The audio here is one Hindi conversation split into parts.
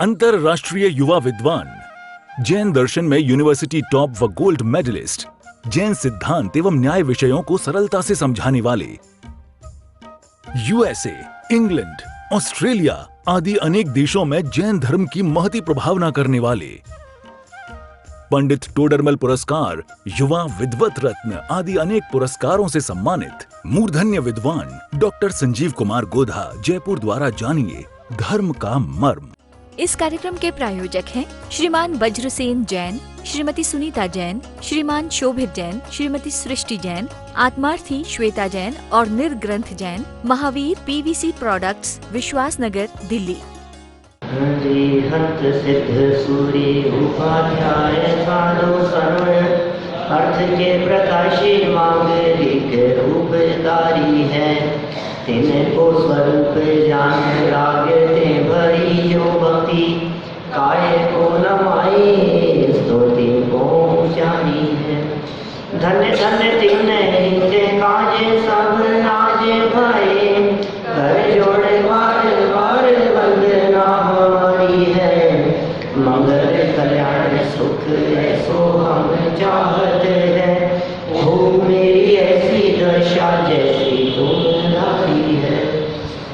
अंतरराष्ट्रीय युवा विद्वान, जैन दर्शन में यूनिवर्सिटी टॉप व गोल्ड मेडलिस्ट, जैन सिद्धांत एवं न्याय विषयों को सरलता से समझाने वाले, यूएसए, इंग्लैंड, ऑस्ट्रेलिया आदि अनेक देशों में जैन धर्म की महती प्रभावना करने वाले, पंडित टोडरमल पुरस्कार, युवा विद्वत रत्न आदि अनेक पुरस्कारों से सम्मानित मूर्धन्य विद्वान डॉक्टर संजीव कुमार गोधा जयपुर द्वारा जानिए धर्म का मर्म। इस कार्यक्रम के प्रायोजक हैं श्रीमान वज्रसेन जैन, श्रीमती सुनीता जैन, श्रीमान शोभित जैन, श्रीमती सृष्टि जैन, आत्मार्थी श्वेता जैन और निर्ग्रंथ जैन, महावीर पीवीसी प्रोडक्ट्स, विश्वास नगर, दिल्ली। हरिहंत सिद्ध सूर्य उपाध्याय साधु सरवण, अर्थ के प्रकाशी मांगलिक उपकारी है। तिनको स्वरूप जान लागते भरी जो भक्ति, काय को नमाई स्तुति पहुँचाई है। धन्य धन्य तिन्ने काजे सब राजे भाई, कर जोड़े बार बार वंदना हमारी है। मंगल कल्याण सुख ऐसो हम चाहते हैं, हो मेरी ऐसी दशा जैसी तुम्हारी है।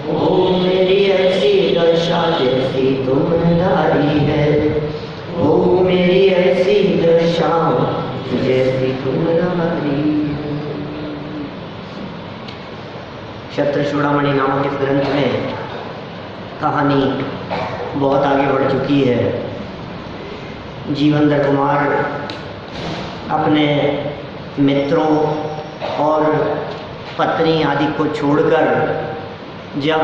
हो मेरी ऐसी दशा जैसी तुम्हारी है। हो मेरी ऐसी दशा जैसी तुम्हारी है। क्षत्र चूड़ामणि नामक इस ग्रंथ में कहानी बहुत आगे बढ़ चुकी है। जीवनधर कुमार अपने मित्रों और पत्नी आदि को छोड़कर जब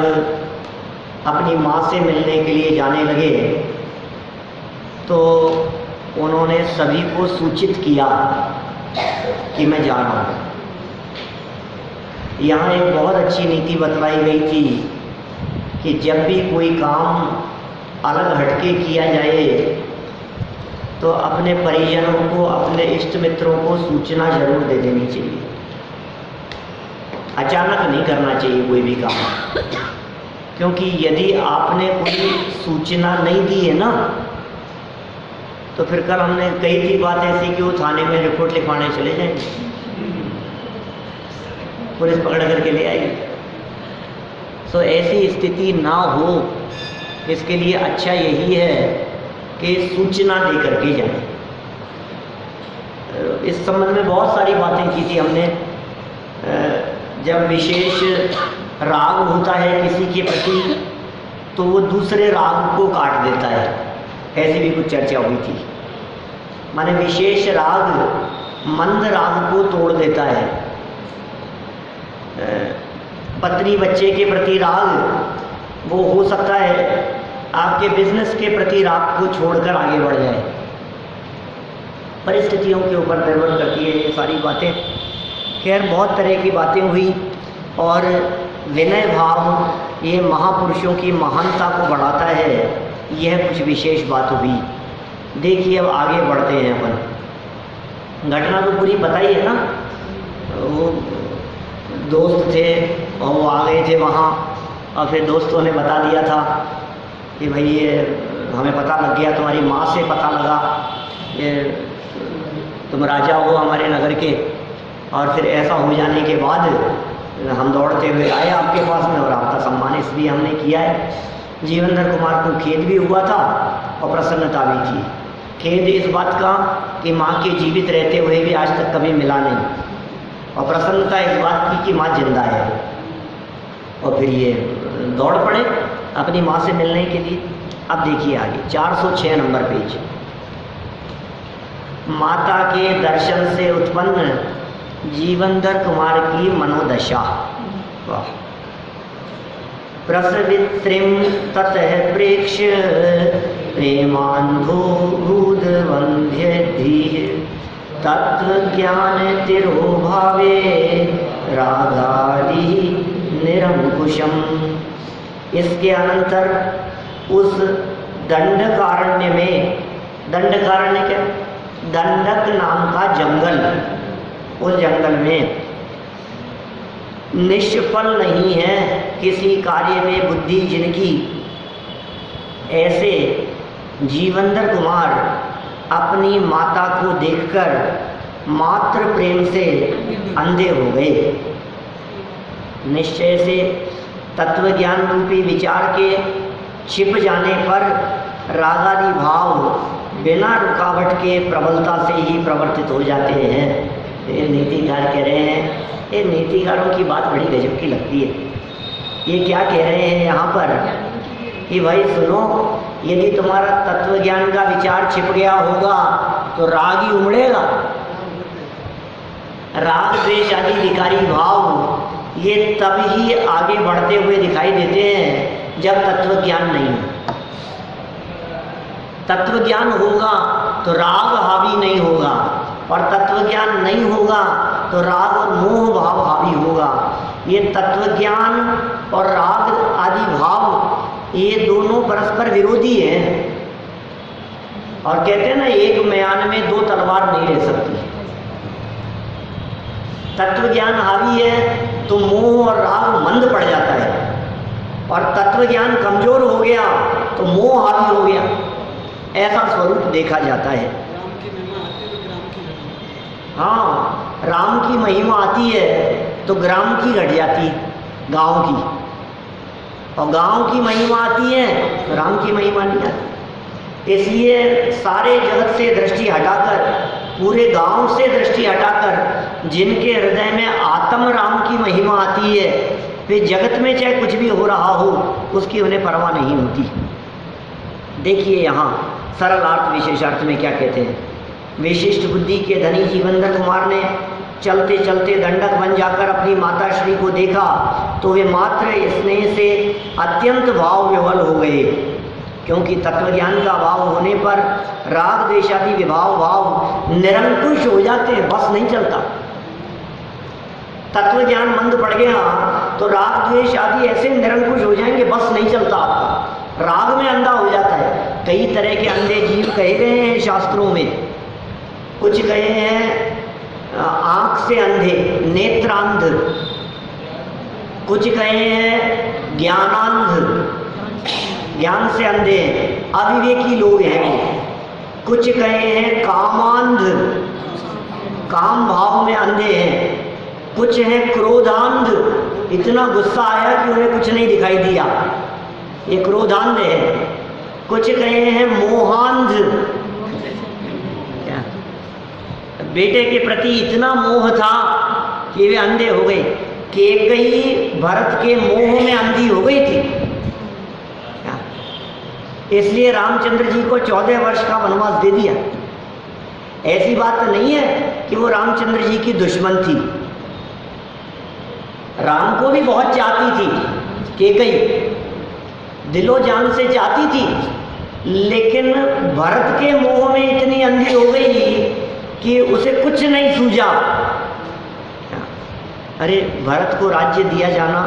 अपनी माँ से मिलने के लिए जाने लगे तो उन्होंने सभी को सूचित किया कि मैं जा रहा हूँ। यहाँ एक बहुत अच्छी नीति बतलाई गई थी कि जब भी कोई काम अलग हटके किया जाए तो अपने परिजनों को, अपने इष्ट मित्रों को सूचना जरूर दे देनी चाहिए। अचानक नहीं करना चाहिए कोई भी काम, क्योंकि यदि आपने कोई सूचना नहीं दी है ना, तो फिर कल हमने कही थी बात ऐसी कि वो थाने में रिपोर्ट लिखवाने चले जाएंगे, पुलिस पकड़ करके ले आएगी। सो ऐसी स्थिति ना हो, इसके लिए अच्छा यही है कि सूचना दे करके जाए। इस संबंध में बहुत सारी बातें की थी हमने। जब विशेष राग होता है किसी के प्रति तो वो दूसरे राग को काट देता है, ऐसी भी कुछ चर्चा हुई थी। माने विशेष राग मंद राग को तोड़ देता है। पत्नी बच्चे के प्रति राग वो हो सकता है आपके बिजनेस के प्रति राग को छोड़कर आगे बढ़ जाए। परिस्थितियों के ऊपर निर्भर करती है ये सारी बातें। खैर बहुत तरह की बातें हुई और विनय भाव ये महापुरुषों की महानता को बढ़ाता है, यह कुछ विशेष बात हुई। देखिए अब आगे बढ़ते हैं अपन। घटना तो पूरी पता ही है ना। वो दोस्त थे और वो आ गए थे वहाँ, और फिर दोस्तों ने बता दिया था कि भाई ये हमें पता लग गया, तुम्हारी माँ से पता लगा, ये तुम राजा हो हमारे नगर के। और फिर ऐसा हो जाने के बाद हम दौड़ते हुए आए आपके पास में और आपका सम्मान इसलिए हमने किया है। जीवनधर कुमार को खेद भी हुआ था और प्रसन्नता भी थी। खेद इस बात का कि माँ के जीवित रहते हुए भी आज तक कभी मिला नहीं, और प्रसन्नता इस बात की कि माँ जिंदा है। और फिर ये दौड़ पड़े अपनी माँ से मिलने के लिए। अब देखिए आगे 406 नंबर पेज। माता के दर्शन से उत्पन्न जीवनधर कुमार की मनोदशा। वाह। प्रसवित्रीं ततः प्रेक्ष्य प्रेमान्धो वंध्यधीः, तत्वज्ञान तिरोभावे रागादि निरंकुशम। इसके अनंतर उस दंडकारण्य में, दंडकारण्य क्या, दंडक नाम का जंगल, उस जंगल में निष्फल नहीं है किसी कार्य में बुद्धि जिनकी, ऐसे जीवंदर कुमार अपनी माता को देखकर मातृ प्रेम से अंधे हो गए। निश्चय से तत्वज्ञान रूपी विचार के छिप जाने पर रागादि भाव बिना रुकावट के प्रबलता से ही प्रवर्तित हो जाते हैं। ये नीतिकार कह रहे हैं, ये नीतिकारों की बात बड़ी गजब की लगती है। ये क्या कह रहे हैं यहाँ पर कि भाई सुनो, यदि तुम्हारा तत्वज्ञान का विचार छिप गया होगा तो राग ही उमड़ेगा। राग द्वेष आदि विकारी भाव ये तब ही आगे बढ़ते हुए दिखाई देते हैं जब तत्वज्ञान नहीं हो। तत्वज्ञान होगा तो राग हावी नहीं होगा, और तत्वज्ञान नहीं होगा तो राग और मोह भाव हावी होगा। ये तत्वज्ञान और राग आदि भाव ये दोनों परस्पर विरोधी हैं, और कहते हैं ना, एक म्यान में दो तलवार नहीं रह सकती। तत्वज्ञान हावी है तो मोह और राग मंद पड़ जाता है, और तत्वज्ञान कमजोर हो गया तो मोह हावी हो गया। ऐसा स्वरूप देखा जाता है। हाँ, राम की महिमा आती है तो ग्राम की घट जाती, गांव की, और गांव की महिमा आती है तो राम की महिमा नहीं आती। इसलिए सारे जगत से दृष्टि हटाकर, पूरे गांव से दृष्टि हटाकर जिनके हृदय में आत्म राम की महिमा आती है, वे जगत में चाहे कुछ भी हो रहा हो उसकी उन्हें परवाह नहीं होती। देखिए यहाँ सरल अर्थ विशेषार्थ में क्या कहते हैं। विशिष्ट बुद्धि के धनी जीवंदर कुमार ने चलते चलते दंडक बन जाकर अपनी माता श्री को देखा तो वे मात्र स्नेह से अत्यंत भाव विह्वल हो गए, क्योंकि तत्वज्ञान का भाव होने पर राग द्वेषादि विभाव भाव निरंकुश हो जाते हैं, बस नहीं चलता। तत्वज्ञान मंद पड़ गया तो राग द्वेष आदि ऐसे निरंकुश हो जाएंगे, बस नहीं चलता आपका, राग में अंधा हो जाता है। कई तरह के अंधे जीव कहे गए हैं शास्त्रों में। कुछ कहे हैं आंख से अंधे, नेत्रांध, कुछ कहे हैं ज्ञानांध, ज्ञान से अंधे, अविवेकी लोग हैं। कुछ कहे हैं कामांध, काम भाव में अंधे हैं। कुछ हैं क्रोधांध, इतना गुस्सा आया कि उन्हें कुछ नहीं दिखाई दिया, ये क्रोधांध है। कुछ कहे हैं मोहांध, क्या बेटे के प्रति इतना मोह था कि वे अंधे हो गए। कैकेयी भरत के मोह में अंधी हो गई थी, इसलिए रामचंद्र जी को 14 वर्ष का वनवास दे दिया। ऐसी बात नहीं है कि वो रामचंद्र जी की दुश्मन थी, राम को भी बहुत चाहती थी कैकेयी, दिलो जान से चाहती थी, लेकिन भरत के मोह में इतनी अंधी हो गई कि उसे कुछ नहीं सूझा। अरे भरत को राज्य दिया जाना,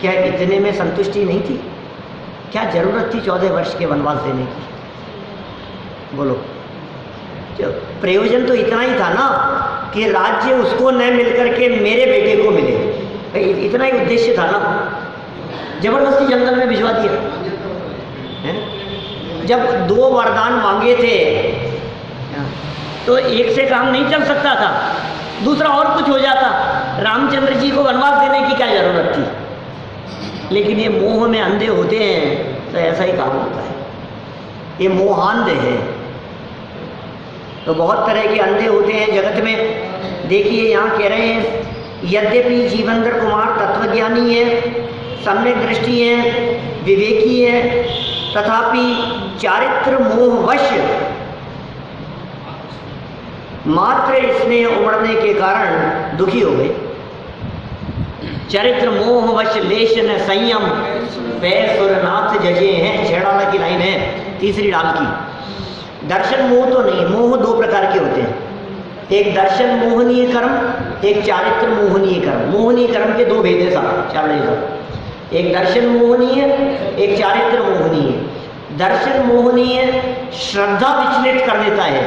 क्या इतने में संतुष्टि नहीं थी? क्या जरूरत थी 14 वर्ष के वनवास देने की? बोलो, प्रयोजन तो इतना ही था ना कि राज्य उसको न मिलकर के मेरे बेटे को मिले, इतना ही उद्देश्य था ना। जबरदस्ती जंगल में भिजवा दिया है? जब 2 वरदान मांगे थे तो एक से काम नहीं चल सकता था, दूसरा और कुछ हो जाता। रामचंद्र जी को वनवास देने की क्या जरूरत थी? लेकिन ये मोह में अंधे होते हैं तो ऐसा ही काम होता है, ये मोहांध है। तो बहुत तरह के अंधे होते हैं जगत में। देखिए यहाँ कह रहे हैं, यद्यपि जीवंदर कुमार तत्वज्ञानी है, सम्यक दृष्टि है, विवेकी है, तथापि चारित्र मोहवश मात्र स्नेह उमड़ने के कारण दुखी हो गए। चरित्र मोहवश लेश न संयम वै सुरनाथ जजे हैं, छेड़ाला की लाइन है, तीसरी डाल की। दर्शन मोह तो नहीं, मोह 2 प्रकार के होते हैं, एक दर्शन मोहनीय कर्म, एक चारित्र मोहनीय कर्म। मोहनीय कर्म के 2 भेद हैं साहब, 4 नहीं साहब, एक दर्शन मोहनीय, एक चारित्र मोहनीय। दर्शन मोहनीय श्रद्धा विचलित कर देता है,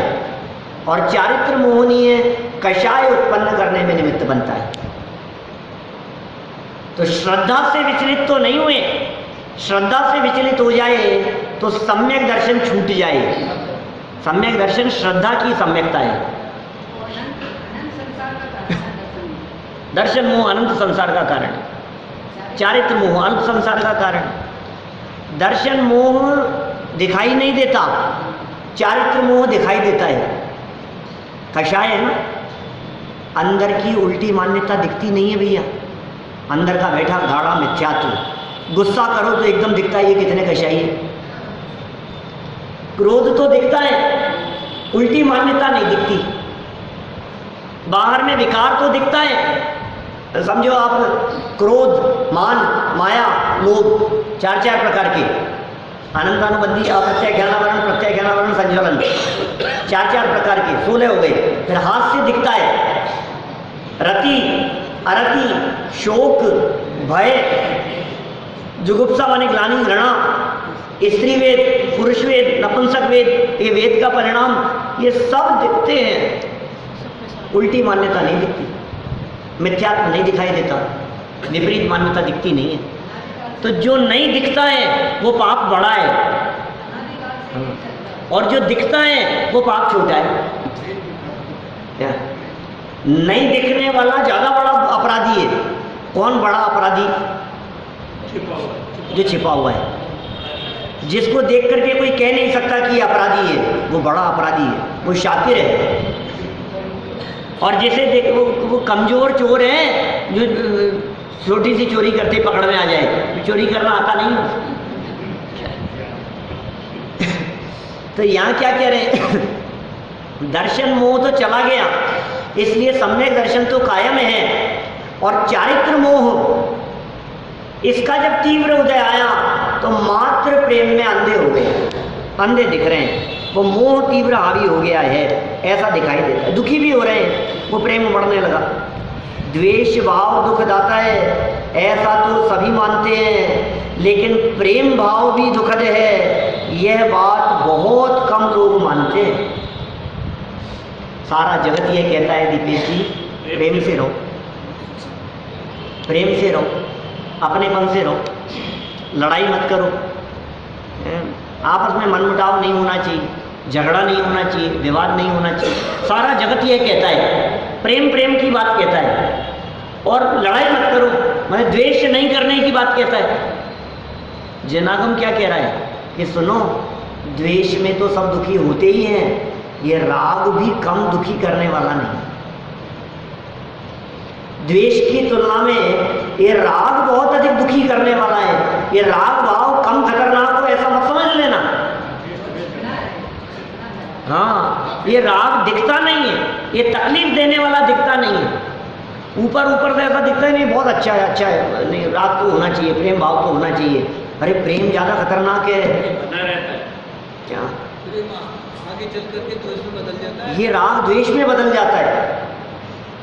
और चारित्र मोहनीय कषाय उत्पन्न करने में निमित्त बनता है। तो श्रद्धा से विचलित तो नहीं हुए, श्रद्धा से विचलित हो जाए तो सम्यक दर्शन छूट जाए। सम्यक दर्शन श्रद्धा की सम्यकता है। दर्शन मोह अनंत संसार का कारण है। चारित्र मोह अल्प संसार का कारण। दर्शन मोह दिखाई नहीं देता, चारित्र मोह दिखाई देता है। कषाय है ना, अंदर की उल्टी मान्यता दिखती नहीं है भैया। अंदर का बैठा गाढ़ा मिथ्यात्व। गुस्सा करो तो एकदम दिखता है ये कितने कषाई है। क्रोध तो दिखता है, उल्टी मान्यता नहीं दिखती। बाहर में विकार तो दिखता है। समझो आप, क्रोध, मान, माया, लोभ, चार प्रकार के। अनंतानुबंधी, अप्रत्यय ज्ञानावरण, संज्वलन, चार प्रकार के 16 हो गए। फिर हाथ से दिखता है रति, अरति, शोक, भय, जुगुप्सा माने ग्लानि, घृणा, स्त्री वेद, पुरुष वेद, नपुंसक वेद, ये वेद का परिणाम, ये सब दिखते हैं। उल्टी मान्यता नहीं दिखती, मिथ्यात्व नहीं दिखाई देता, विपरीत मान्यता दिखती नहीं है। तो जो नहीं दिखता है वो पाप बड़ा है, और जो दिखता है वो पाप छोटा है। क्या? नहीं दिखने वाला ज्यादा बड़ा अपराधी है। कौन बड़ा अपराधी? जो छिपा हुआ है, जिसको देख करके कोई कह नहीं सकता कि अपराधी है, वो बड़ा अपराधी है, वो शातिर है। और जैसे देख वो कमजोर चोर है जो छोटी सी चोरी करते पकड़ में आ जाए, चोरी करना आता नहीं है। तो यहाँ क्या कह रहे हैं? दर्शन मोह तो चला गया, इसलिए सम्यक दर्शन तो कायम है। और चारित्र मोह, इसका जब तीव्र उदय आया तो मात्र प्रेम में अंधे हो गए, अंधे दिख रहे हैं। वो मोह तीव्र हावी हो गया है, ऐसा दिखाई देता है। दुखी भी हो रहे हैं, वो प्रेम उमड़ने लगा। द्वेष भाव दुखदाता है, ऐसा तो सभी मानते हैं, लेकिन प्रेम भाव भी दुखद है, यह बात बहुत कम लोग मानते हैं। सारा जगत ये कहता है दीपेश जी, प्रेम से रहो, प्रेम से रहो, अपनेपन से रहो, लड़ाई मत करो, आपस में मनमुटाव नहीं होना चाहिए, झगड़ा नहीं होना चाहिए, विवाद नहीं होना चाहिए। सारा जगत ये कहता है, प्रेम प्रेम की बात कहता है। और लड़ाई मत करो, मतलब द्वेष नहीं करने की बात कहता है। जनागम क्या कह रहा है कि सुनो, द्वेष में तो सब दुखी होते ही हैं, ये राग भी कम दुखी करने वाला नहीं। द्वेष की तुलना में ये राग बहुत अधिक दुखी करने वाला है। ये राग भाव कम खतरनाक हो ऐसा मत समझ लेना। हाँ, ये राग दिखता नहीं है, ये तकलीफ देने वाला दिखता नहीं है। ऊपर ऊपर से ऐसा दिखता ही नहीं, बहुत अच्छा है, अच्छा है, नहीं राग तो होना चाहिए, प्रेम भाव तो होना चाहिए। अरे प्रेम ज़्यादा खतरनाक है क्या? आगे चल करके तो इसमें बदल जाता है, ये राग द्वेष में बदल जाता है।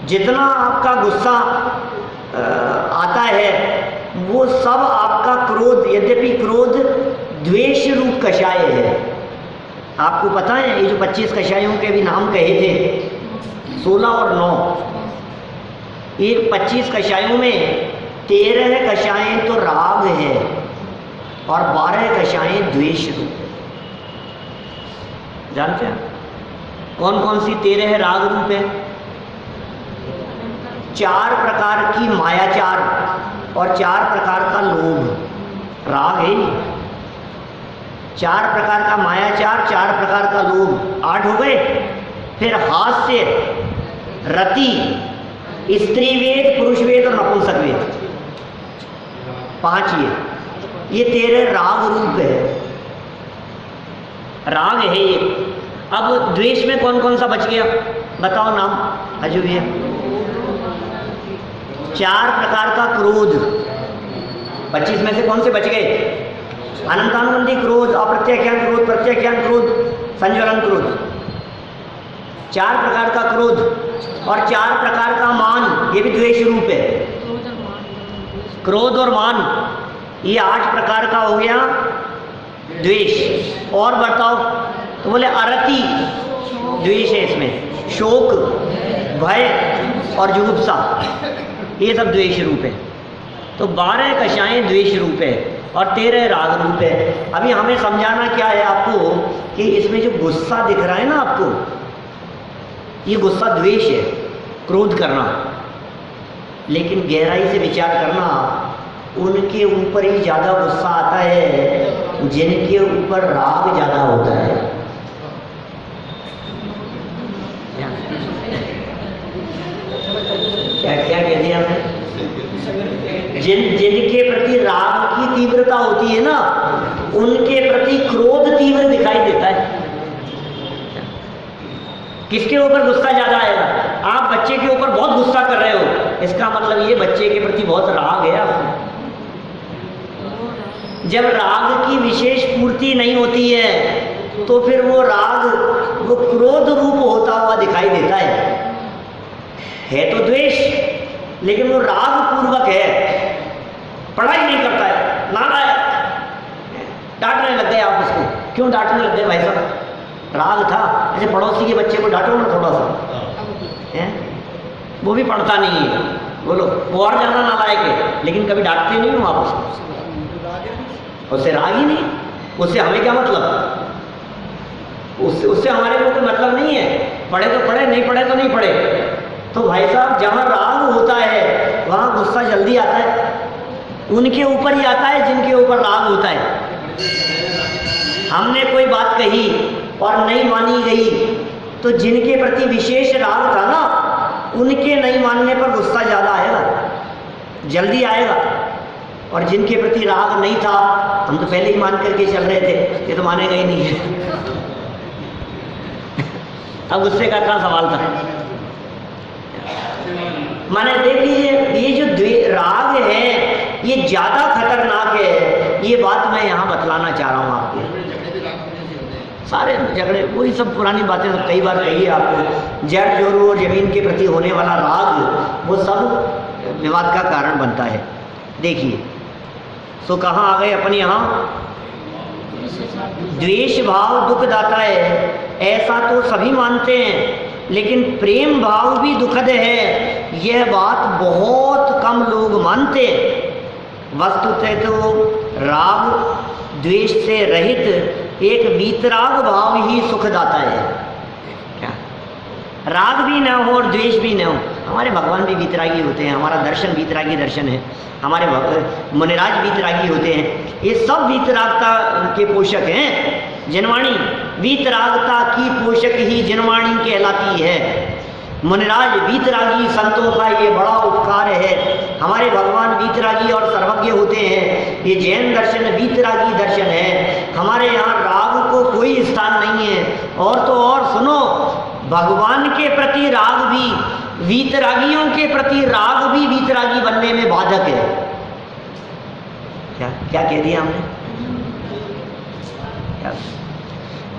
जितना आपका गुस्सा आता है वो सब आपका क्रोध, यद्यपि क्रोध द्वेष रूप कषाय है। आपको पता है ये जो 25 कषायों के भी नाम कहे थे, 16 और 9, ये 25 कषायों में 13 कषायें तो राग है और 12 कषायें द्वेष रूप है। जानते हैं कौन कौन सी 13 राग रूप है? 4 प्रकार की मायाचार और 4 प्रकार का लोभ राग है। 4 प्रकार का मायाचार, 4 प्रकार का लोभ, 8 हो गए। फिर हास्य, रति, स्त्री वेद, पुरुष वेद और नपुंसक वेद, 5 ये 13 राग रूप है, राग है ये। अब द्वेष में कौन कौन सा बच गया बताओ नाम अजू भैया? 4 प्रकार का क्रोध, 25 में से कौन से बच गए? अनंतानुबंधी क्रोध, अप्रत्याख्यान क्रोध, प्रत्याख्यान क्रोध, संज्वलन क्रोध। 4 प्रकार का क्रोध और 4 प्रकार का मान, ये भी द्वेष रूप है। क्रोध और मान, ये 8 प्रकार का हो गया द्वेष। और बताओ तो बोले अरति द्वेष है इसमें, शोक, भय और जुगुप्सा, ये सब द्वेष रूप है। तो 12 कषायें द्वेष रूप है और 13 राग रूप है। अभी हमें समझाना क्या है आपको कि इसमें जो गुस्सा दिख रहा है ना आपको, ये गुस्सा द्वेष है, क्रोध करना। लेकिन गहराई से विचार करना, उनके ऊपर ही ज़्यादा गुस्सा आता है जिनके ऊपर राग ज़्यादा होता है। क्या क्या कह दिया मैं? जिनके प्रति राग की तीव्रता होती है ना, उनके प्रति क्रोध तीव्र दिखाई देता है। किसके ऊपर गुस्सा ज्यादा आएगा? आप बच्चे के ऊपर बहुत गुस्सा कर रहे हो, इसका मतलब ये बच्चे के प्रति बहुत राग है आपको। जब राग की विशेष पूर्ति नहीं होती है तो फिर वो राग वो क्रोध रूप होता हुआ दिखाई देता है तो द्वेष, लेकिन वो राग पूर्वक है, पढ़ाई नहीं करता है, नालायक। डांटने लग गए आप उसको, क्यों डांटने लग गए भाई साहब? राग था। ऐसे पड़ोसी के बच्चे को डांटो ना थोड़ा सा, है वो भी पढ़ता नहीं है, बोलो वो और ज़्यादा नालायक है, लेकिन कभी डांटते नहीं हो आप उसको, उससे राग ही नहीं। उससे हमें क्या मतलब? उससे हमारे को कोई मतलब नहीं है। पढ़े तो पढ़े, नहीं पढ़े तो नहीं पढ़े। तो भाई साहब, जहाँ राग होता है वहाँ गुस्सा जल्दी आता है। उनके ऊपर ही आता है जिनके ऊपर राग होता है। हमने कोई बात कही और नहीं मानी गई तो जिनके प्रति विशेष राग था ना, उनके नहीं मानने पर गुस्सा ज़्यादा आएगा, जल्दी आएगा। और जिनके प्रति राग नहीं था, हम तो पहले ही मान करके चल रहे थे, ये तो मानेगा ही नहीं है। अब गुस्से का क्या सवाल था? माने देख लीजिए, ये जो राग है ये ज़्यादा खतरनाक है। ये बात मैं यहाँ बतलाना चाह रहा हूँ आपको। सारे झगड़े वही सब पुरानी बातें सब कई बार कही है आपको। जड़ जोरू और जमीन के प्रति होने वाला राग, वो सब विवाद का कारण बनता है। देखिए, सो कहाँ आ गए अपन? यहाँ द्वेष भाव दुखदाता है, ऐसा तो सभी मानते हैं, लेकिन प्रेम भाव भी दुखद है, यह बात बहुत कम लोग मानते हैं। वस्तुतः तो राग द्वेष से रहित एक वीतराग भाव ही सुखदाता है। क्या राग भी ना हो और द्वेष भी ना हो? हमारे भगवान भी वीतरागी होते हैं, हमारा दर्शन वीतरागी दर्शन है, हमारे मुनिराज वीतरागी होते हैं। ये सब वीतरागता के पोषक हैं। जिनवाणी वीतरागता की पोषक ही जिनवाणी कहलाती है। मुनिराज वीतरागी संतों का ये बड़ा उपकार है। हमारे भगवान वीतरागी और सर्वज्ञ होते हैं। ये जैन दर्शन वीतरागी दर्शन है। हमारे यहाँ राग को कोई स्थान नहीं है। और तो और सुनो, भगवान के प्रति राग भी, वीतरागियों के प्रति राग भी वीतरागी बनने में बाधक है। क्या क्या कह दिया हमने? क्या?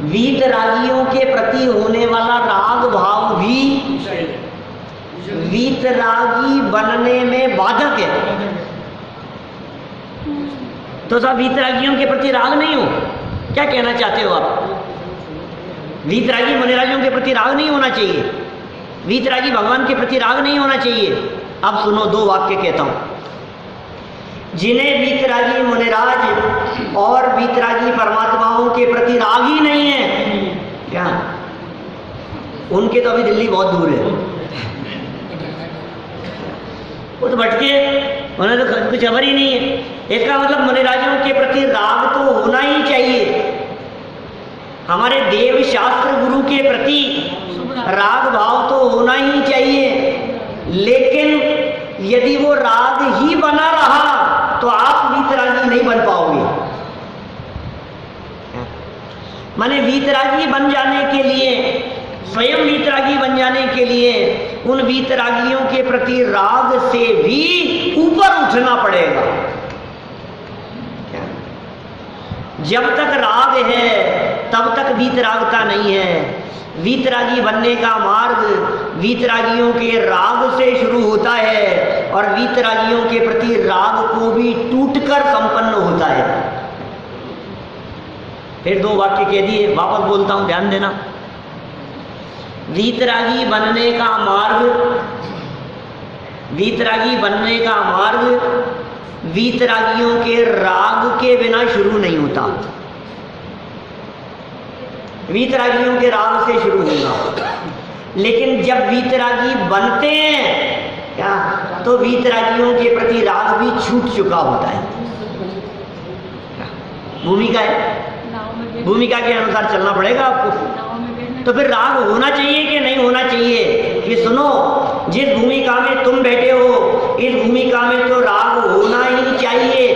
वीतरागियों के प्रति होने वाला राग भाव भी वीतरागी बनने में बाधक है। तो सब वीतरागियों के प्रति राग नहीं हो? क्या कहना चाहते हो आप? वीतरागी मुनिराजियों के प्रति राग नहीं होना चाहिए, वीतरागी भगवान के प्रति राग नहीं होना चाहिए। अब सुनो, दो वाक्य कहता हूं। जिन्हें वीतरागी मुनिराज और वीतरागी परमात्माओं के प्रति राग ही नहीं है, क्या उनके तो अभी दिल्ली बहुत दूर है, वो तो भटके, उन्हें तो कुछ खबर ही नहीं है। इसका मतलब मुनिराजों के प्रति राग तो होना ही चाहिए। हमारे देव शास्त्र गुरु के प्रति राग भाव तो होना ही चाहिए, लेकिन यदि वो राग ही बना रहा तो आप वीतरागी नहीं बन पाओगे। माने वीतरागी बन जाने के लिए, स्वयं वीतरागी बन जाने के लिए उन वीतरागियों के प्रति राग से भी ऊपर उठना पड़ेगा। जब तक राग है तब तक वीतरागता नहीं है। वीतरागी बनने का मार्ग वीतरागियों के राग से शुरू होता है और वीतरागियों के प्रति राग को भी टूटकर संपन्न होता है। फिर दो वाक्य कह दिए, वापस बोलता हूं, ध्यान देना। वीतरागी बनने का मार्ग, वीतरागी बनने का मार्ग वीतरागियों के राग के बिना शुरू नहीं होता, वीतरागियों के राग से शुरू होगा। लेकिन जब वीतरागी बनते हैं क्या, तो वीतरागियों के प्रति राग भी छूट चुका होता है। भूमिका है, भूमिका के अनुसार चलना पड़ेगा आपको। तो फिर राग होना चाहिए कि नहीं होना चाहिए, कि सुनो, जिस भूमिका में तुम बैठे हो इस भूमिका में तो राग होना ही चाहिए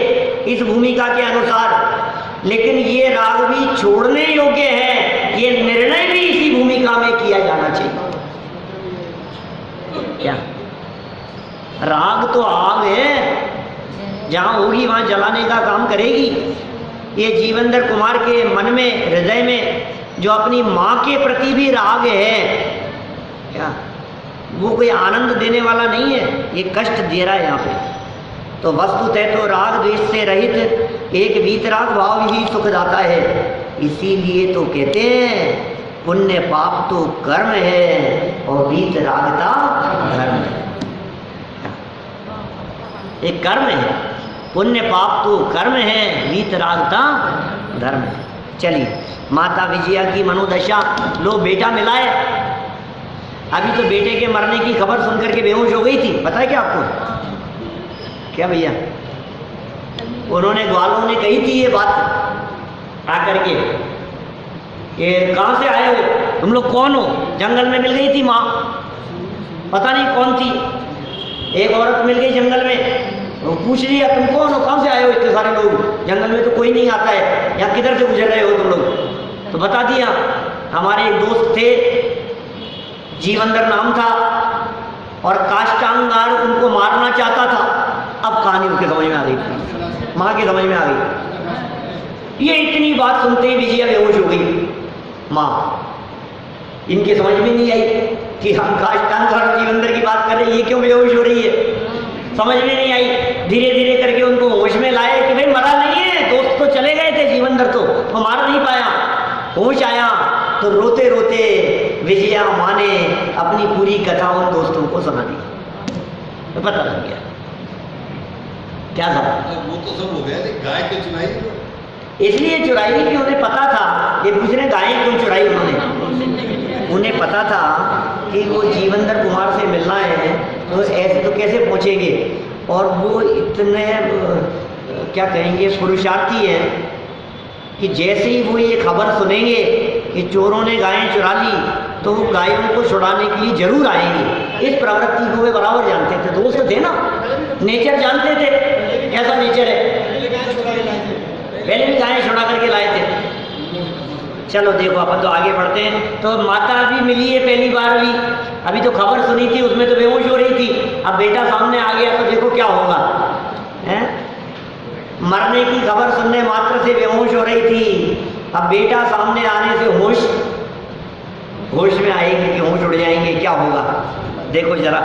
इस भूमिका के अनुसार, लेकिन ये राग भी छोड़ने योग्य है, ये निर्णय भी इसी भूमिका में किया जाना चाहिए। क्या राग तो आग है, जहां होगी वहां जलाने का काम करेगी। ये जीवेंद्र कुमार के मन में, हृदय में जो अपनी माँ के प्रति भी राग है, क्या वो कोई आनंद देने वाला नहीं है, ये कष्ट दे रहा है यहाँ पे। तो वस्तुतः तो राग द्वेष से रहित एक वीतराग भाव ही सुखदाता है। इसीलिए तो कहते हैं पुण्य पाप तो कर्म है और वीतरागता धर्म है। एक कर्म है, पुण्य पाप तो कर्म है, वीतरागता धर्म है। चलिए, माता विजया की मनोदशा, लो बेटा मिला है। अभी तो बेटे के मरने की खबर सुनकर के बेहोश हो गई थी, पता है क्या आपको? क्या भैया, उन्होंने, ग्वालों ने कही थी ये बात आकर के, ये कहाँ से आए हो तुम लोग, कौन हो? जंगल में मिल गई थी माँ, पता नहीं कौन थी, एक औरत मिल गई जंगल में, वो पूछ लिया तुम कौन हो, कहाँ से आए हो, इतने सारे लोग, जंगल में तो कोई नहीं आता है, या किधर से गुजर रहे हो तुम लोग? तो बता दिया, हमारे एक दोस्त थे, जीवंदर नाम था, और काष्टांगार उनको मारना चाहता था। अब कहानी उनके समझ में आ गई, माँ की समझ में आ गई। ये इतनी बात सुनते ही विजया बेहोश हो गई। माँ, इनकी समझ में नहीं आई कि हम काष्टांगार और जीवंदर की बात कर रहे हैं, ये क्यों बेहोश हो रही है, समझ में नहीं आई। धीरे धीरे करके उनको होश में लाए कि भाई मरा नहीं है, दोस्त तो चले गए थे जीवंदर, तो वो मार नहीं पाया। होश आया तो रोते रोते विजया माँ ने अपनी पूरी कथा उन दोस्तों को सुना दी, तो पता लग गया क्या था। वो तो सब हो गया, गाय क्यों चुराई? इसलिए चुराई कि उन्हें पता था, ये पूछ रहे गाय क्यों चुराई उन्होंने, उन्हें पता था कि वो जीवंदर कुमार से मिलना है, तो ऐसे तो कैसे पहुँचेंगे, और वो इतने क्या कहेंगे पुरुषार्थी हैं कि जैसे ही वो ये खबर सुनेंगे कि चोरों ने गायें चुरा ली, तो वो गायों को छुड़ाने के लिए जरूर आएंगे। इस प्रवृत्ति को वे बराबर जानते थे, दोस्त थे ना, नेचर जानते थे कैसा नेचर है, पहले भी गायें छुड़ा करके लाए थे। चलो देखो, अपन तो आगे बढ़ते हैं। तो माता भी मिली है पहली बार भी, अभी तो खबर सुनी थी, उसमें तो बेहोश हो रही थी, अब बेटा सामने आ गया तो देखो क्या होगा, है? मरने की खबर सुनने मात्र से बेहोश हो रही थी, अब बेटा सामने आने से होश में आएगी कि होश उड़ जाएंगे, क्या होगा देखो जरा।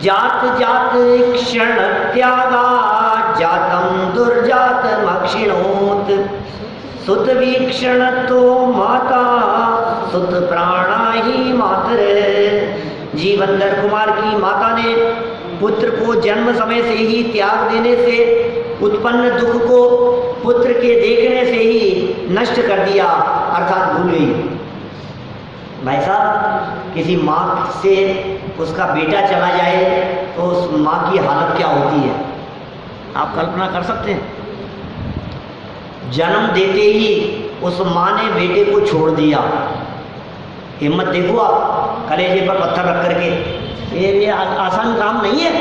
जात जात क्षण त्यागा जातम दुर्जात मक्षिणोत, सुत वीक्षण तो माता सुत प्राणा ही मातर। जीवंदर कुमार की माता ने पुत्र को जन्म समय से ही त्याग देने से उत्पन्न दुख को पुत्र के देखने से ही नष्ट कर दिया, अर्थात भूल गई। भाई साहब, किसी माँ से उसका बेटा चला जाए तो उस माँ की हालत क्या होती है, आप कल्पना कर सकते हैं। जन्म देते ही उस माँ ने बेटे को छोड़ दिया, हिम्मत देखो आप, कलेजे पर पत्थर रख करके, ये आसान काम नहीं है,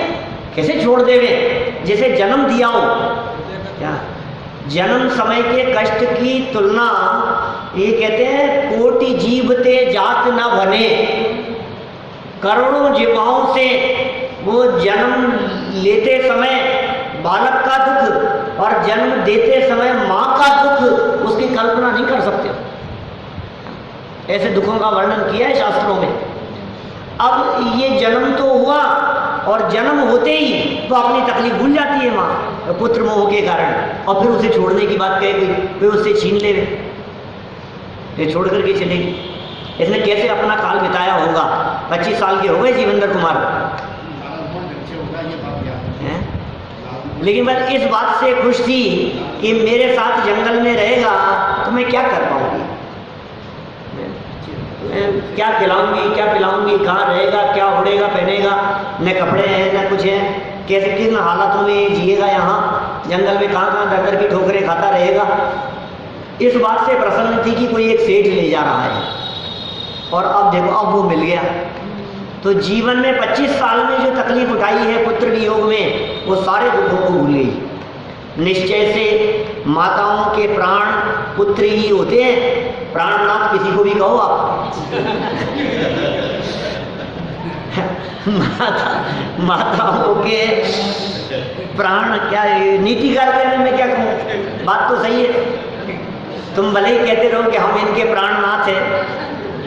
कैसे छोड़ देवे जिसे जन्म दिया हो। क्या जन्म समय के कष्ट की तुलना, ये कहते हैं कोटि जीवते जात न बने, करोड़ों जीवाओं से वो जन्म लेते समय बालक का दुख और जन्म देते समय माँ का दुख, उसकी कल्पना नहीं कर सकते। ऐसे दुखों का वर्णन किया है शास्त्रों में। अब ये जन्म तो हुआ और जन्म होते ही तो अपनी तकलीफ भूल जाती है माँ पुत्र मोह के कारण, और फिर उसे छोड़ने की बात कहे कोई, फिर उससे छीन ले, फिर छोड़ करके चलेगी। इसने कैसे अपना काल बिताया होगा। 25 साल के हो गए जीवेंद्र कुमार, लेकिन मैं इस बात से खुश थी कि मेरे साथ जंगल में रहेगा तो मैं क्या कर पाऊंगी, मैं क्या खिलाऊंगी, क्या पिलाऊंगी, कहाँ रहेगा, क्या उड़ेगा पहनेगा, न कपड़े हैं न कुछ है, कैसे किन हालातों में जिएगा, यहाँ जंगल में कहाँ कहाँ दर की ठोकरें खाता रहेगा। इस बात से प्रसन्न थी कि कोई एक सेठ ले जा रहा है, और अब देखो अब वो मिल गया। तो जीवन में 25 साल में जो तकलीफ उठाई है पुत्र वियोग में, वो सारे दुखों को भूल गई। निश्चय से माताओं के प्राण पुत्र ही होते हैं, प्राणनाथ किसी को भी कहो आप। माताओं के प्राण क्या, नीतिकार के में क्या कहूँ, बात तो सही है। तुम भले ही कहते रहो कि हम इनके प्राणनाथ हैं,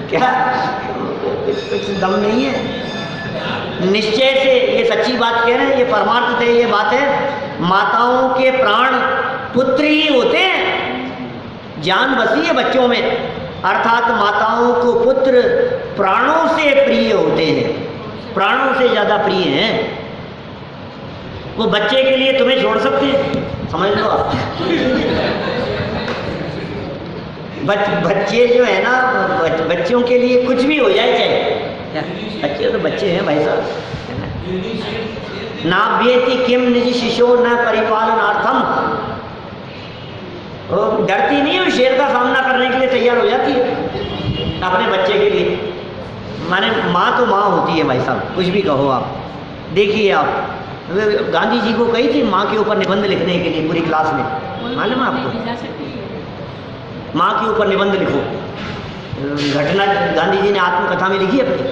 क्या कुछ दम नहीं है। निश्चय से ये सच्ची बात कह रहे हैं, ये परमार्थ है, ये बात है। माताओं के प्राण पुत्र ही होते हैं, जान बसी है बच्चों में, अर्थात माताओं को पुत्र प्राणों से प्रिय होते हैं, प्राणों से ज़्यादा प्रिय हैं। वो बच्चे के लिए तुम्हें छोड़ सकते हैं, समझ लो आप। बच्चे जो है ना, बच्चों के लिए कुछ भी हो जाए, चाहे बच्चे तो बच्चे हैं भाई साहब। नाभ्येति किम निज शिशो न परिपालनार्थम, डरती नहीं है, शेर का सामना करने के लिए तैयार हो जाती है अपने बच्चे के लिए। माने माँ तो माँ होती है भाई साहब, कुछ भी कहो आप। देखिए आप, गांधी जी को कही थी माँ के ऊपर निबंध लिखने के लिए पूरी क्लास में, मालूम है आपको? माँ के ऊपर निबंध लिखो। घटना गांधी जी ने आत्मकथा में लिखी अपनी,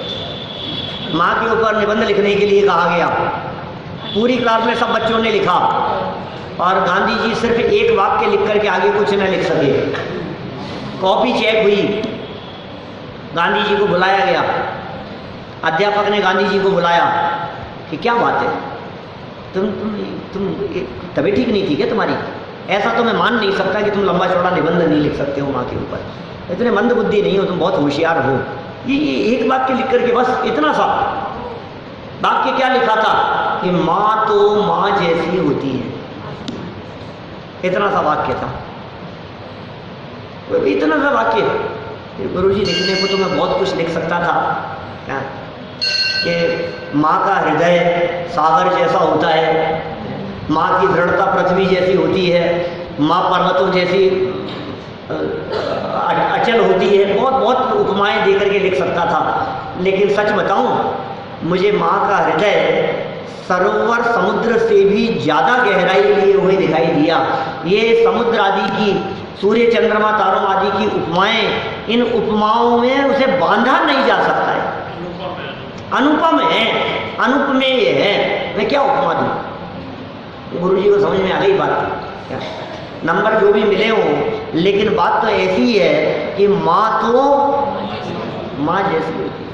माँ के ऊपर निबंध लिखने के लिए कहा गया। पूरी क्लास में सब बच्चों ने लिखा, और गांधी जी सिर्फ एक वाक्य लिख करके आगे कुछ न लिख सके। कॉपी चेक हुई, गांधी जी को बुलाया गया, अध्यापक ने गांधी जी को बुलाया कि क्या बात है, तुम तबीयत ठीक नहीं थी क्या तुम्हारी? ऐसा तो मैं मान नहीं सकता कि तुम लंबा चौड़ा निबंध नहीं लिख सकते हो माँ के ऊपर, इतने मंद बुद्धि नहीं हो, तुम बहुत होशियार हो। ये एक वाक्य लिख करके बस इतना सा वाक्य क्या लिखा था कि माँ तो माँ जैसी होती है, इतना सा वाक्य था, इतना सा वाक्य। गुरुजी लिखने को तो मैं बहुत कुछ लिख सकता था, क्या कि माँ का हृदय सागर जैसा होता है, माँ की दृढ़ता पृथ्वी जैसी होती है, माँ पर्वतों जैसी अचल होती है, बहुत बहुत उपमाएं दे करके लिख सकता था। लेकिन सच बताऊं, मुझे माँ का हृदय सरोवर समुद्र से भी ज़्यादा गहराई लिए हुए दिखाई दिया। ये समुद्र आदि की, सूर्य चंद्रमा तारों आदि की उपमाएं, इन उपमाओं में उसे बांधा नहीं जा सकता है, अनुपम है, अनुपमेय है। मैं क्या उपमा दूँ? गुरु जी को समझ में आ गई बात, क्या नंबर जो भी मिले हों, लेकिन बात तो ऐसी है कि माँ तो माँ जैसी होती है,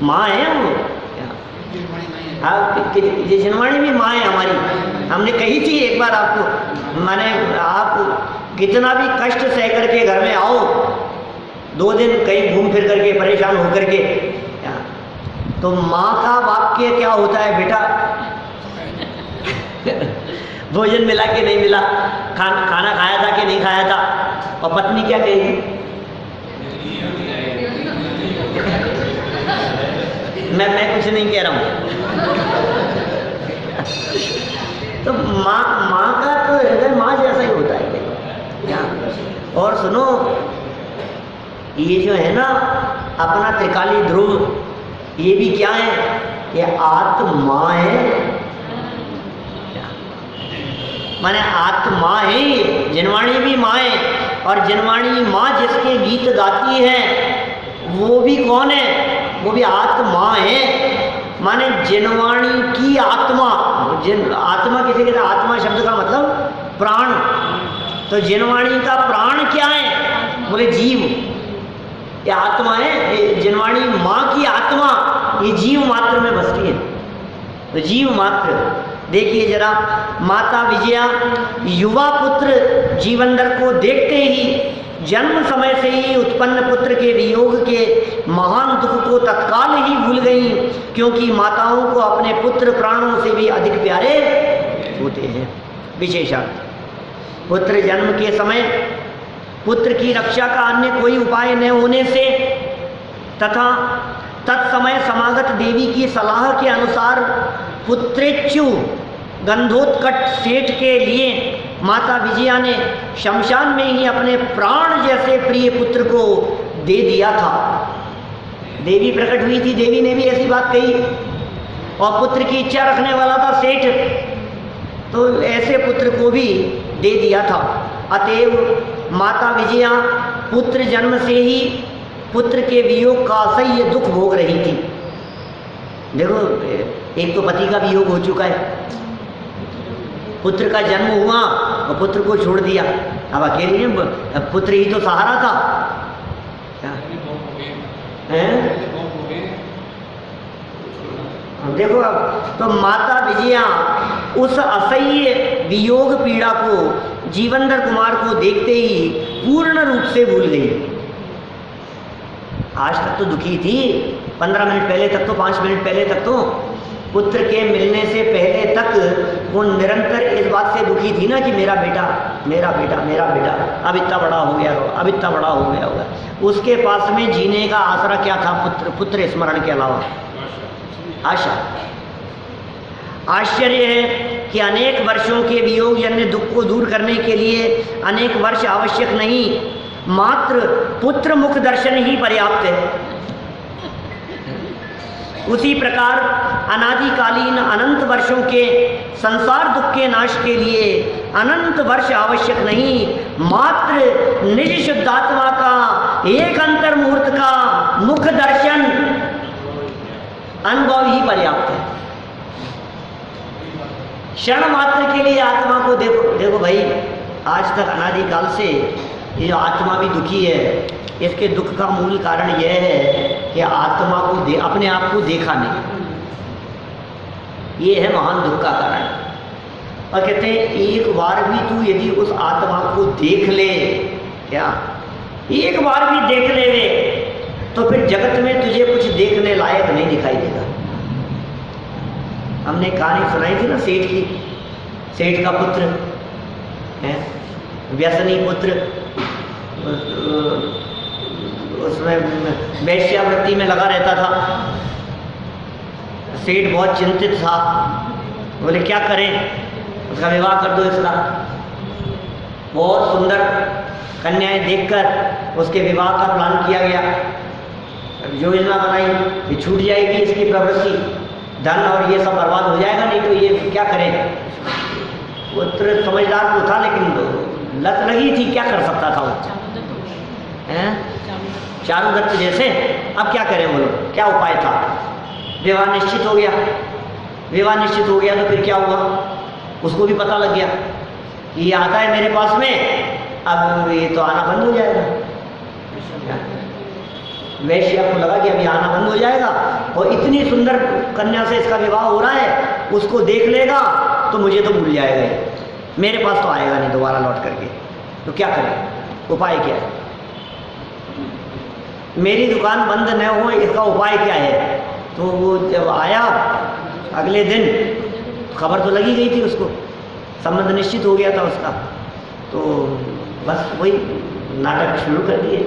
माँ है वो, जिनवाणी भी माँ है हमारी। हमने कही थी एक बार आपको, माने आप कितना भी कष्ट सह करके घर में आओ, 2 दिन कहीं घूम फिर करके परेशान होकर के, तो माँ का वाक्य क्या होता है, बेटा भोजन मिला कि नहीं मिला, खाना खाया था कि नहीं खाया था, और पत्नी क्या कहेगी? मैं कुछ नहीं कह रहा हूँ। तो माँ का तो हृदय माँ जैसा ही होता है क्या? और सुनो, ये जो है ना अपना त्रिकाली ध्रुव, ये भी क्या है? ये आत्मा है, माने आत्मा है। जिनवाणी भी माँ है, और जिनवाणी माँ जिसके गीत गाती है वो भी कौन है? वो भी आत्मा है। माने जिनवाणी की आत्मा, आत्मा किसे कहते हैं? आत्मा शब्द का मतलब प्राण। तो जिनवाणी का प्राण क्या है? बोले जीव। ये आत्मा है, जिनवाणी माँ की आत्मा, ये जीव मात्र में बसती है। तो जीव मात्र, देखिए जरा, माता विजया युवा पुत्र जीवंदर को देखते ही जन्म समय से ही उत्पन्न पुत्र के वियोग के महान दुख को तत्काल ही भूल गई, क्योंकि माताओं को अपने पुत्र प्राणों से भी अधिक प्यारे होते हैं। विशेषार्थ, पुत्र जन्म के समय पुत्र की रक्षा का अन्य कोई उपाय न होने से तथा तत्समय समागत देवी की सलाह के अनुसार पुत्रेच्यु गंधोत्कट सेठ के लिए माता विजया ने शमशान में ही अपने प्राण जैसे प्रिय पुत्र को दे दिया था। देवी प्रकट हुई थी, देवी ने भी ऐसी बात कही, और पुत्र की इच्छा रखने वाला था सेठ, तो ऐसे पुत्र को भी दे दिया था। अतएव माता विजया पुत्र जन्म से ही पुत्र के वियोग का असह्य दुख भोग रही थी। देखो, एक तो पति का वियोग हो चुका है, पुत्र का जन्म हुआ और पुत्र को छोड़ दिया, अब अकेले में पुत्र ही तो सहारा था। देखो, अब तो माता विजया उस असह्य वियोग पीड़ा को जीवनधर कुमार को देखते ही पूर्ण रूप से भूल गई। आज तक तो दुखी थी, 15 मिनट पहले तक तो, 5 मिनट पहले तक तो, पुत्र के मिलने से पहले तक वो निरंतर इस बात से दुखी थी ना कि मेरा बेटा, मेरा बेटा, मेरा बेटा अब इतना बड़ा हो गया होगा, अब इतना बड़ा हो गया होगा। उसके पास में जीने का आसरा क्या था? पुत्र, पुत्र स्मरण के अलावा आशा। आश्चर्य है कि अनेक वर्षों के वियोग जन्य दुख को दूर करने के लिए अनेक वर्ष आवश्यक नहीं, मात्र पुत्र मुख दर्शन ही पर्याप्त है। उसी प्रकार अनादिकालीन अनंत वर्षों के संसार दुख के नाश के लिए अनंत वर्ष आवश्यक नहीं, मात्र निज शुद्धात्मा का एक अंतर मुहूर्त का मुख दर्शन अनुभव ही पर्याप्त है। क्षण मात्र के लिए आत्मा को देखो, देखो भाई, आज तक अनादिकाल से ये जो आत्मा भी दुखी है, इसके दुख का मूल कारण यह है कि आत्मा को अपने आप को देखा नहीं। ये है महान दुख का कारण। और कहते हैं एक बार भी तू यदि उस आत्मा को देख ले, क्या एक बार भी देख ले वे, तो फिर जगत में तुझे कुछ देखने लायक नहीं दिखाई देगा। हमने कहानी सुनाई थी ना सेठ की, सेठ का पुत्र है व्यसनी पुत्र, उसमें वेश्यावृत्ति में लगा रहता था। सेठ बहुत चिंतित था, बोले क्या करें, उसका विवाह कर दो इसका। बहुत सुंदर कन्याएं देखकर उसके विवाह का प्लान किया गया। योजना बनाई कि छूट जाएगी इसकी प्रवृत्ति, धन और ये सब बर्बाद हो जाएगा, नहीं तो ये क्या करें। पुत्र समझदार तो था, लेकिन लत लगी थी, क्या कर सकता था वो, चारुदत्त जैसे। अब क्या करें बोलो, क्या उपाय था? विवाह निश्चित हो गया। विवाह निश्चित हो गया तो फिर क्या हुआ, उसको भी पता लग गया कि ये आता है मेरे पास में, अब ये तो आना बंद हो जाएगा। वैश्या को लगा कि अभी आना बंद हो जाएगा, और इतनी सुंदर कन्या से इसका विवाह हो रहा है, उसको देख लेगा तो मुझे तो भूल जाएगा, मेरे पास तो आएगा नहीं दोबारा लौट करके। तो क्या करें, उपाय क्या है? मेरी दुकान बंद न हो, इसका उपाय क्या है? तो वो जब आया अगले दिन, खबर तो लगी गई थी उसको, संबंध निश्चित हो गया था उसका, तो बस वही नाटक शुरू कर दिए,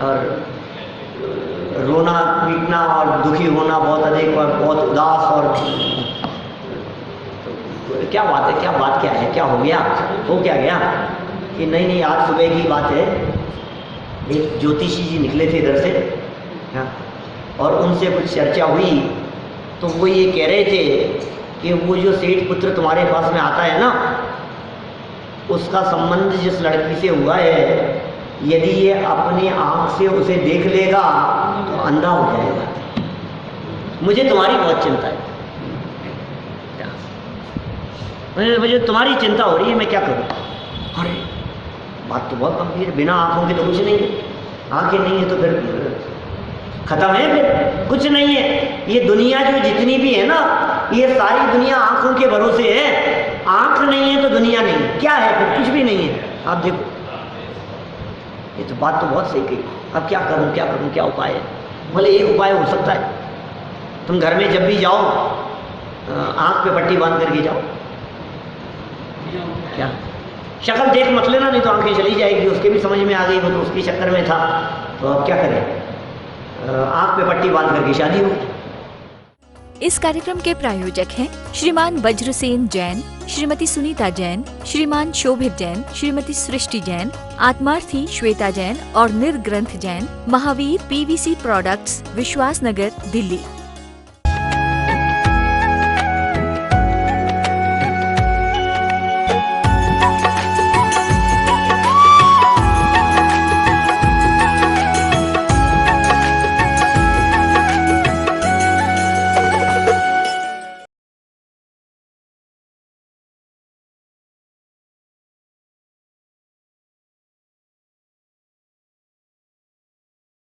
और रोना पीटना और दुखी होना बहुत अधिक, और बहुत उदास, और तो क्या बात है, क्या बात क्या है, क्या हो गया, हो क्या गया कि नहीं नहीं आज सुबह की बात है, एक ज्योतिषी जी निकले थे इधर से, हाँ, और उनसे कुछ चर्चा हुई, तो वो ये कह रहे थे कि वो जो सेठ पुत्र तुम्हारे पास में आता है ना, उसका संबंध जिस लड़की से हुआ है, यदि ये अपनी आंख से उसे देख लेगा तो अंधा हो जाएगा। मुझे तुम्हारी बहुत चिंता है, मुझे तुम्हारी चिंता हो रही है, मैं क्या करूं? अरे बात तो बहुत गंभीर, बिना आंखों के तो कुछ नहीं है, आंखें नहीं है तो फिर खत्म है, फिर कुछ नहीं है। ये दुनिया जो जितनी भी है ना, ये सारी दुनिया आंखों के भरोसे है। आंख नहीं है तो दुनिया नहीं, क्या है फिर? कुछ भी नहीं है। आप देखो, ये तो बात तो बहुत सही कही। अब क्या करूं क्या उपाय है? बोले एक उपाय हो सकता है, तुम घर में जब भी जाओ आंख पे पट्टी बांध करके जाओ। क्या शक्ल देख मत लेना, नहीं तो आंखें चली जाएगी। उसके भी समझ में आ गई, वो तो उसके चक्कर में था, तो अब क्या करें, आंख पे पट्टी बांध करके शादी हो। इस कार्यक्रम के प्रायोजक हैं श्रीमान वज्रसेन जैन, श्रीमती सुनीता जैन, श्रीमान शोभित जैन, श्रीमती सृष्टि जैन, आत्मार्थी श्वेता जैन और निर्ग्रंथ जैन, महावीर PVC प्रोडक्ट्स, विश्वास नगर, दिल्ली।